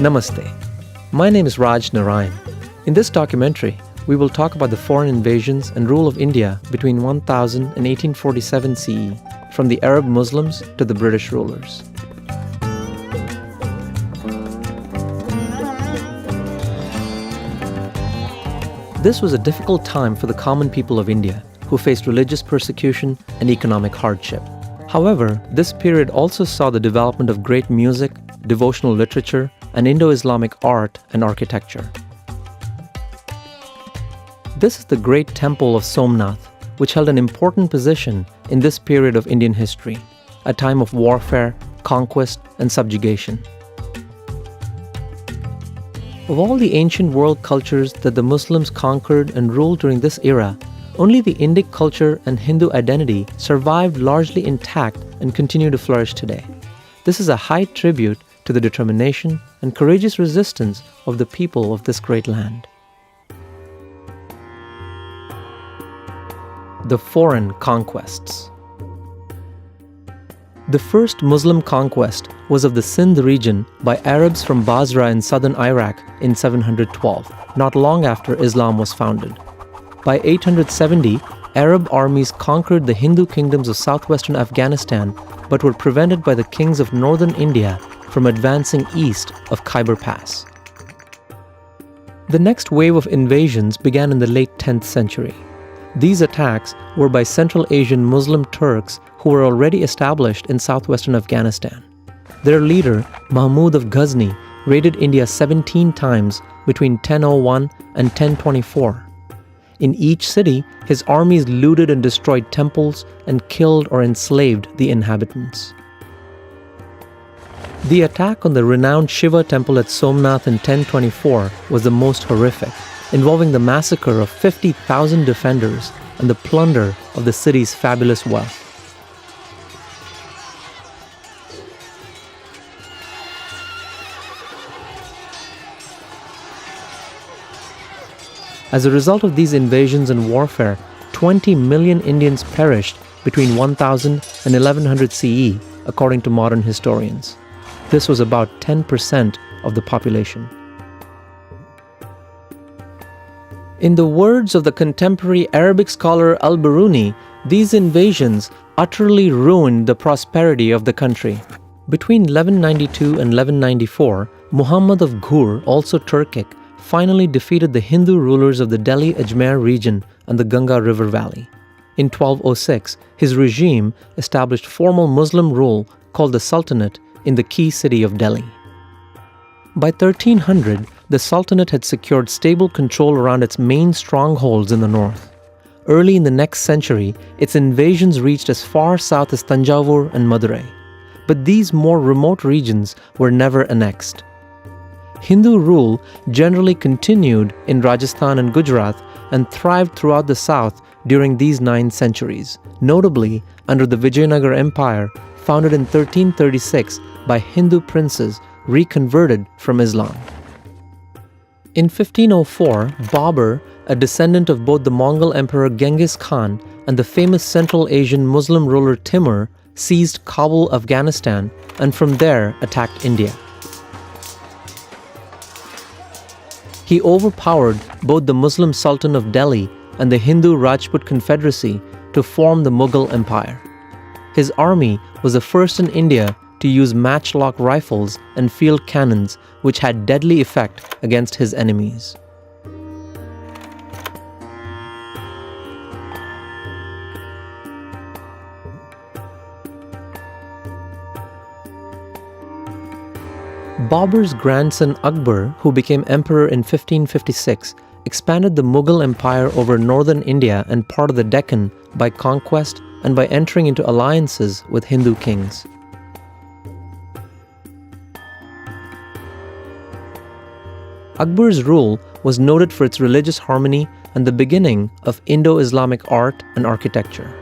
Namaste. My name is Raj Narayan. In this documentary, we will talk about the foreign invasions and rule of India between 1000 and 1847 CE, from the Arab Muslims to the British rulers. This was a difficult time for the common people of India, who faced religious persecution and economic hardship. However, this period also saw the development of great music, devotional literature, and Indo-Islamic art and architecture. This is the great temple of Somnath, which held an important position in this period of Indian history, a time of warfare, conquest, and subjugation. Of all the ancient world cultures that the Muslims conquered and ruled during this era, only the Indic culture and Hindu identity survived largely intact and continue to flourish today. This is a high tribute to the determination and courageous resistance of the people of this great land. The foreign conquests. The first Muslim conquest was of the Sindh region by Arabs from Basra in southern Iraq in 712, not long after Islam was founded. By 870, Arab armies conquered the Hindu kingdoms of southwestern Afghanistan, but were prevented by the kings of northern India from advancing east of Khyber Pass. The next wave of invasions began in the late 10th century. These attacks were by Central Asian Muslim Turks who were already established in southwestern Afghanistan. Their leader, Mahmud of Ghazni, raided India 17 times between 1001 and 1024. In each city, his armies looted and destroyed temples and killed or enslaved the inhabitants. The attack on the renowned Shiva temple at Somnath in 1024 was the most horrific, involving the massacre of 50,000 defenders and the plunder of the city's fabulous wealth. As a result of these invasions and warfare, 20 million Indians perished between 1000 and 1100 CE, according to modern historians. This was about 10% of the population. In the words of the contemporary Arabic scholar Al-Biruni, these invasions utterly ruined the prosperity of the country. Between 1192 and 1194, Muhammad of Ghur, also Turkic, finally defeated the Hindu rulers of the Delhi-Ajmer region and the Ganga River Valley. In 1206, his regime established formal Muslim rule called the Sultanate in the key city of Delhi. By 1300, the Sultanate had secured stable control around its main strongholds in the north. Early in the next century, its invasions reached as far south as Tanjavur and Madurai. But these more remote regions were never annexed. Hindu rule generally continued in Rajasthan and Gujarat and thrived throughout the south during these 9 centuries, notably under the Vijayanagar Empire, founded in 1336 by Hindu princes reconverted from Islam. In 1504, Babur, a descendant of both the Mongol Emperor Genghis Khan and the famous Central Asian Muslim ruler Timur, seized Kabul, Afghanistan, and from there attacked India. He overpowered both the Muslim Sultan of Delhi and the Hindu Rajput Confederacy to form the Mughal Empire. His army was the first in India to use matchlock rifles and field cannons, which had deadly effect against his enemies. Babur's grandson Akbar, who became emperor in 1556, expanded the Mughal Empire over northern India and part of the Deccan by conquest and by entering into alliances with Hindu kings. Akbar's rule was noted for its religious harmony and the beginning of Indo-Islamic art and architecture.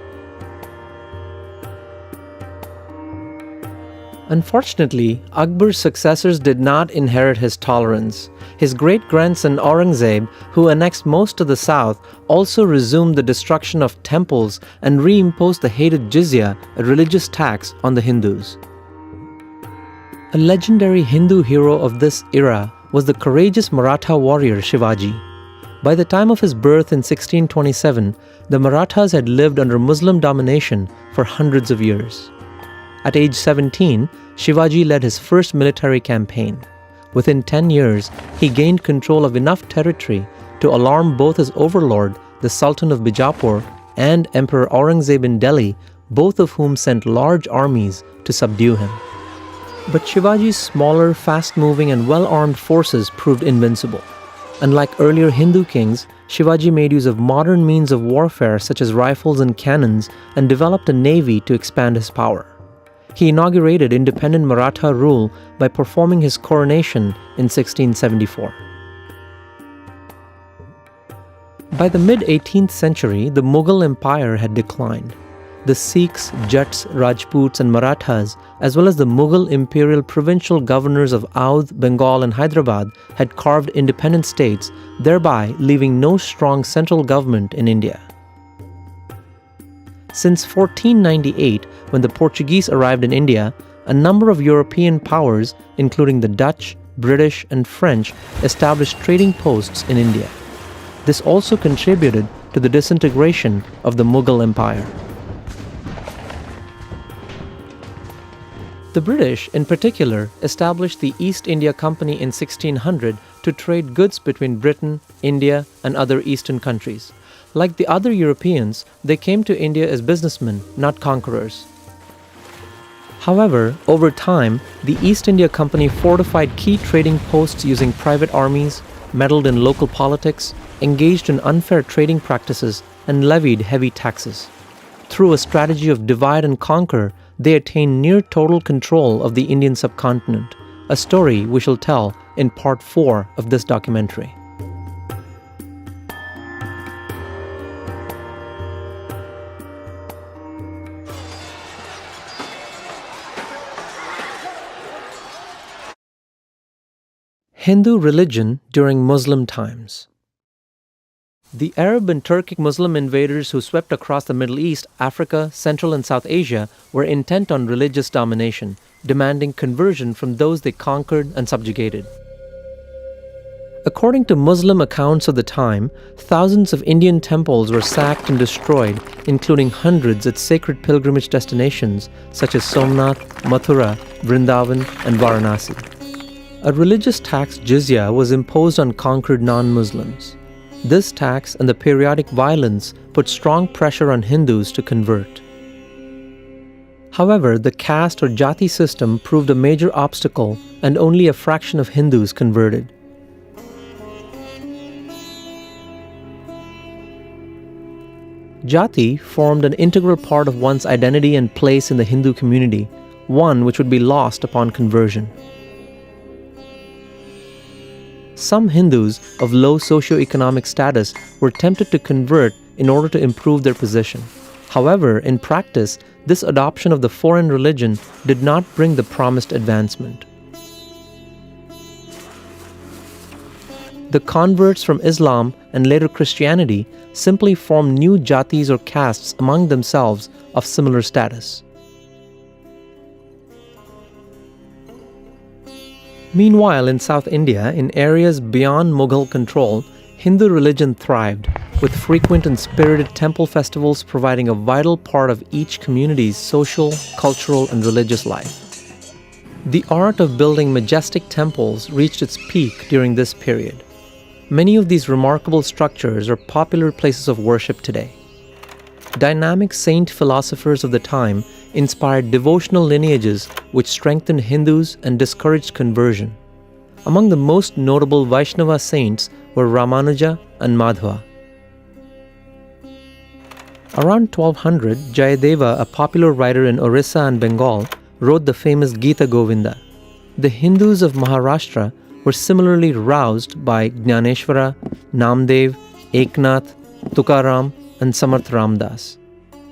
Unfortunately, Akbar's successors did not inherit his tolerance. His great-grandson Aurangzeb, who annexed most of the south, also resumed the destruction of temples and reimposed the hated jizya, a religious tax, on the Hindus. A legendary Hindu hero of this era was the courageous Maratha warrior Shivaji. By the time of his birth in 1627, the Marathas had lived under Muslim domination for hundreds of years. At age 17, Shivaji led his first military campaign. Within 10 years, he gained control of enough territory to alarm both his overlord, the Sultan of Bijapur, and Emperor Aurangzeb in Delhi, both of whom sent large armies to subdue him. But Shivaji's smaller, fast-moving and well-armed forces proved invincible. Unlike earlier Hindu kings, Shivaji made use of modern means of warfare such as rifles and cannons and developed a navy to expand his power. He inaugurated independent Maratha rule by performing his coronation in 1674. By the mid-18th century, the Mughal Empire had declined. The Sikhs, Jats, Rajputs and Marathas, as well as the Mughal imperial provincial governors of Oudh, Bengal and Hyderabad had carved independent states, thereby leaving no strong central government in India. Since 1498, when the Portuguese arrived in India, a number of European powers, including the Dutch, British and French, established trading posts in India. This also contributed to the disintegration of the Mughal Empire. The British, in particular, established the East India Company in 1600 to trade goods between Britain, India, and other Eastern countries. Like the other Europeans, they came to India as businessmen, not conquerors. However, over time, the East India Company fortified key trading posts using private armies, meddled in local politics, engaged in unfair trading practices, and levied heavy taxes. Through a strategy of divide and conquer, they attained near total control of the Indian subcontinent, a story we shall tell in part 4 of this documentary. Hindu religion during Muslim times. The Arab and Turkic Muslim invaders who swept across the Middle East, Africa, Central and South Asia were intent on religious domination, demanding conversion from those they conquered and subjugated. According to Muslim accounts of the time, thousands of Indian temples were sacked and destroyed, including hundreds at sacred pilgrimage destinations such as Somnath, Mathura, Vrindavan, and Varanasi. A religious tax jizya was imposed on conquered non-Muslims. This tax and the periodic violence put strong pressure on Hindus to convert. However, the caste or jati system proved a major obstacle and only a fraction of Hindus converted. Jati formed an integral part of one's identity and place in the Hindu community, one which would be lost upon conversion. Some Hindus of low socioeconomic status were tempted to convert in order to improve their position. However, in practice, this adoption of the foreign religion did not bring the promised advancement. The converts from Islam and later Christianity simply formed new jatis or castes among themselves of similar status. Meanwhile, in South India, in areas beyond Mughal control, Hindu religion thrived, with frequent and spirited temple festivals providing a vital part of each community's social, cultural, and religious life. The art of building majestic temples reached its peak during this period. Many of these remarkable structures are popular places of worship today. Dynamic saint philosophers of the time inspired devotional lineages which strengthened Hindus and discouraged conversion. Among the most notable Vaishnava saints were Ramanuja and Madhva. Around 1200, Jayadeva, a popular writer in Orissa and Bengal, wrote the famous Gita Govinda. The Hindus of Maharashtra were similarly roused by Jnaneshwara, Namdev, Eknath, Tukaram, and Samarth Ramdas.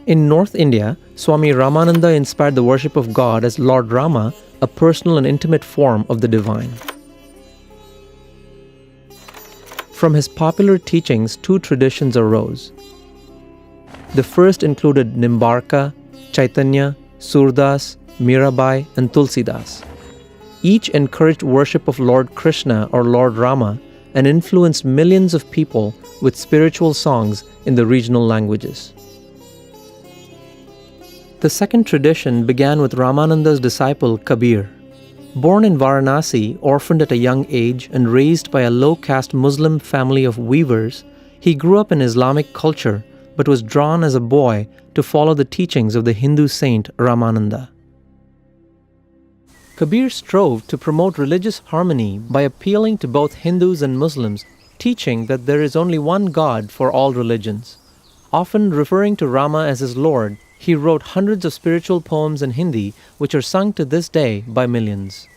In North India, Swami Ramananda inspired the worship of God as Lord Rama, a personal and intimate form of the divine. From his popular teachings, two traditions arose. The first included Nimbarka, Chaitanya, Surdas, Mirabai, and Tulsidas. Each encouraged worship of Lord Krishna or Lord Rama and influenced millions of people with spiritual songs in the regional languages. The second tradition began with Ramananda's disciple Kabir. Born in Varanasi, orphaned at a young age and raised by a low-caste Muslim family of weavers, he grew up in Islamic culture but was drawn as a boy to follow the teachings of the Hindu saint Ramananda. Kabir strove to promote religious harmony by appealing to both Hindus and Muslims, teaching that there is only one God for all religions. Often referring to Rama as his Lord, he wrote hundreds of spiritual poems in Hindi which are sung to this day by millions.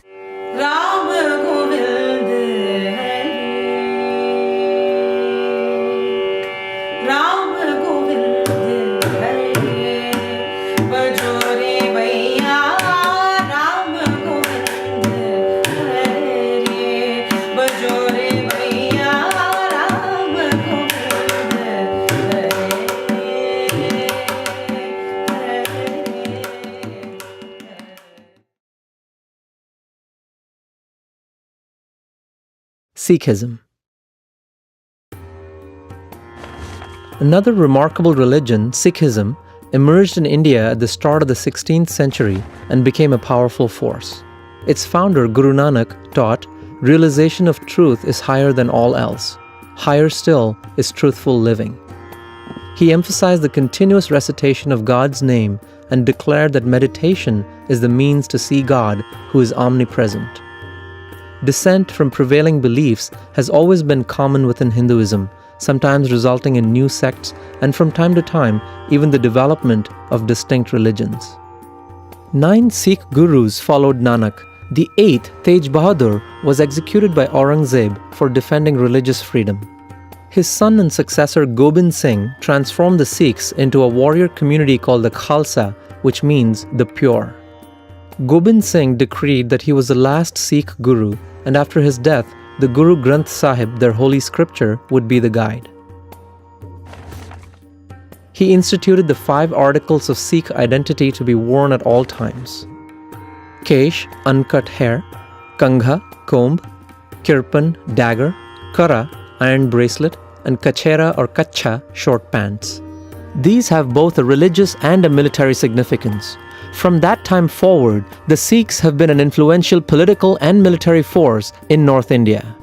Sikhism. Another remarkable religion, Sikhism, emerged in India at the start of the 16th century and became a powerful force. Its founder, Guru Nanak, taught, "Realization of truth is higher than all else. Higher still is truthful living." He emphasized the continuous recitation of God's name and declared that meditation is the means to see God, who is omnipresent. Dissent from prevailing beliefs has always been common within Hinduism, sometimes resulting in new sects and from time to time even the development of distinct religions. 9 Sikh gurus followed Nanak. The 8th, Tej Bahadur, was executed by Aurangzeb for defending religious freedom. His son and successor Gobind Singh transformed the Sikhs into a warrior community called the Khalsa, which means the pure. Gobind Singh decreed that he was the last Sikh guru, and after his death, the Guru Granth Sahib, their holy scripture, would be the guide. He instituted the 5 articles of Sikh identity to be worn at all times: Kesh, uncut hair; Kangha, comb; Kirpan, dagger; Kara, iron bracelet; and Kachera or Kacha, short pants. These have both a religious and a military significance. From that time forward, the Sikhs have been an influential political and military force in North India.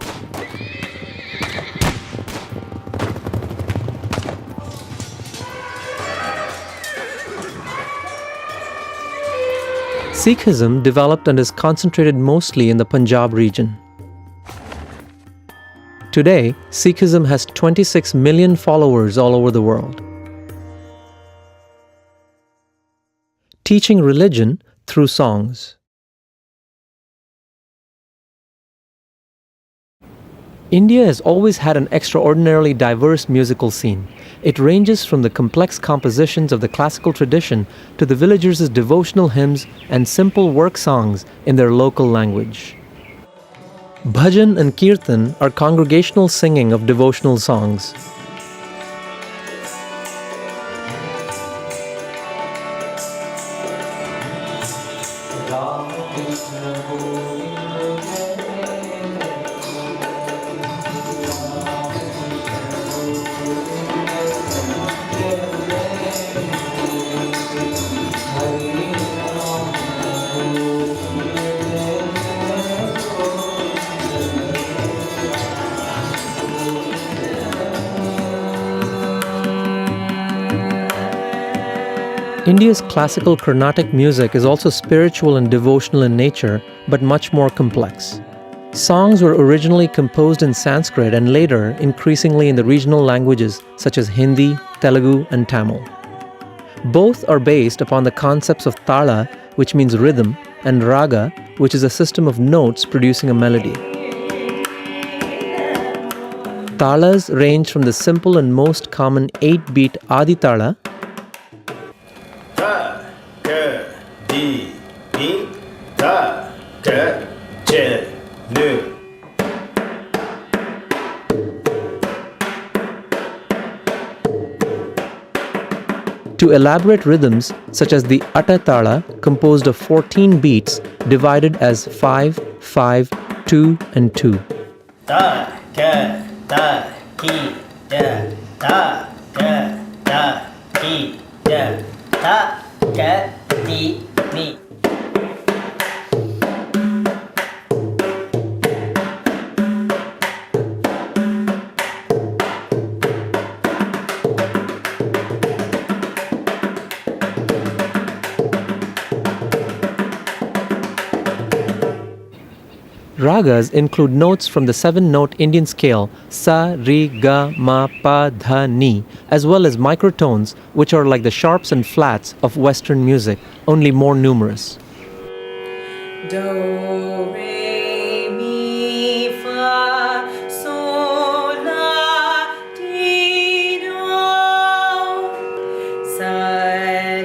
Sikhism developed and is concentrated mostly in the Punjab region. Today, Sikhism has 26 million followers all over the world. Teaching religion through songs. India has always had an extraordinarily diverse musical scene. It ranges from the complex compositions of the classical tradition to the villagers' devotional hymns and simple work songs in their local language. Bhajan and Kirtan are congregational singing of devotional songs. India's classical Carnatic music is also spiritual and devotional in nature, but much more complex. Songs were originally composed in Sanskrit and later, increasingly in the regional languages such as Hindi, Telugu, and Tamil. Both are based upon the concepts of tala, which means rhythm, and raga, which is a system of notes producing a melody. Talas range from the simple and most common 8-beat Adi Tala, to elaborate rhythms such as the Atatala, composed of 14 beats divided as 5, 5, 2, and 2. Ta, ka, ta, ki, da, ta, ka, ta, ki, da, ta, ka, ti, mi. Ragas include notes from the 7-note Indian scale sa, re, ga, ma, pa, dha, ni, as well as microtones, which are like the sharps and flats of Western music, only more numerous. Do, re, mi, fa, sol, la, ti, do, sa,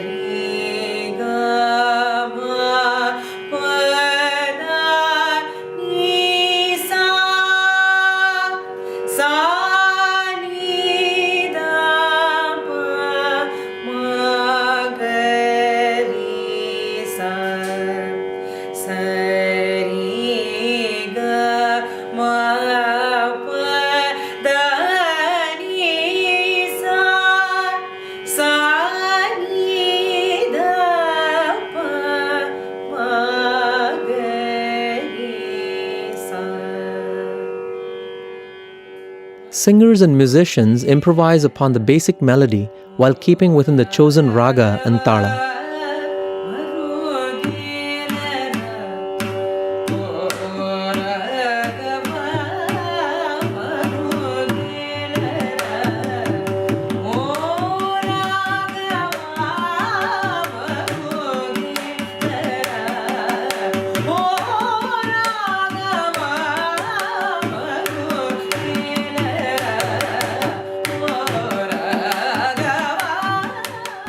re, ga, ma, pa, da, ni, sa, ni, da, pa, ma, ga, ri, sa. Sa, ri, ga, ma, pa, da, ni, sa, ni, da, pa, ma, ga, ri, sa. Singers and musicians improvise upon the basic melody while keeping within the chosen raga and tala.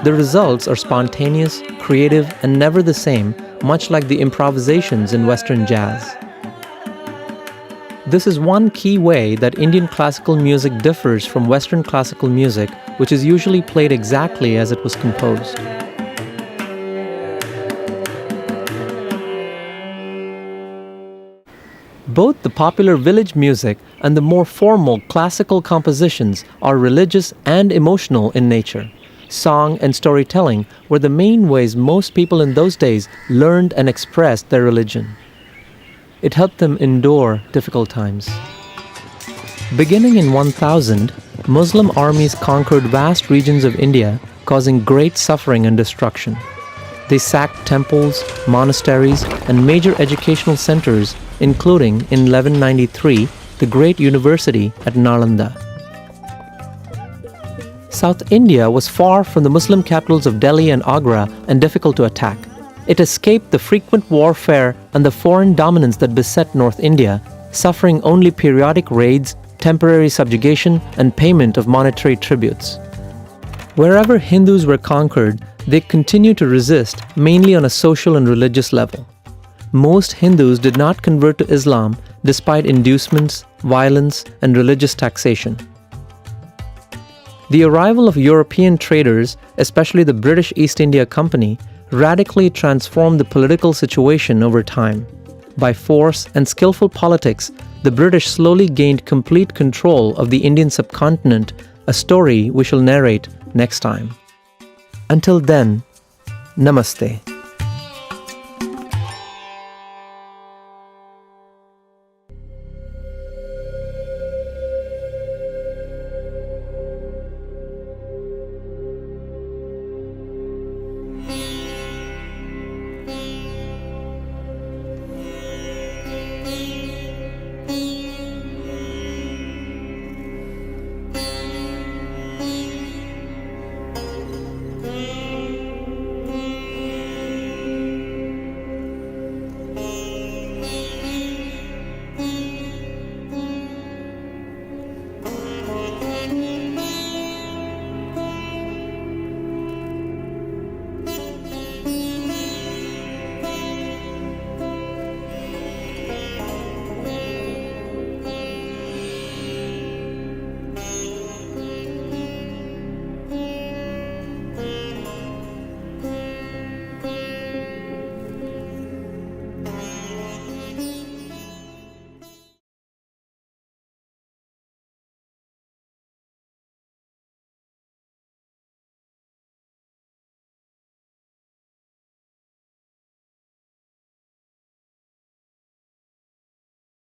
The results are spontaneous, creative, and never the same, much like the improvisations in Western jazz. This is one key way that Indian classical music differs from Western classical music, which is usually played exactly as it was composed. Both the popular village music and the more formal classical compositions are religious and emotional in nature. Song and storytelling were the main ways most people in those days learned and expressed their religion. It helped them endure difficult times. Beginning in 1000, Muslim armies conquered vast regions of India, causing great suffering and destruction. They sacked temples, monasteries, and major educational centers, including, in 1193, the great university at Nalanda. South India was far from the Muslim capitals of Delhi and Agra and difficult to attack. It escaped the frequent warfare and the foreign dominance that beset North India, suffering only periodic raids, temporary subjugation, and payment of monetary tributes. Wherever Hindus were conquered, they continued to resist, mainly on a social and religious level. Most Hindus did not convert to Islam despite inducements, violence, and religious taxation. The arrival of European traders, especially the British East India Company, radically transformed the political situation over time. By force and skillful politics, the British slowly gained complete control of the Indian subcontinent, a story we shall narrate next time. Until then, Namaste.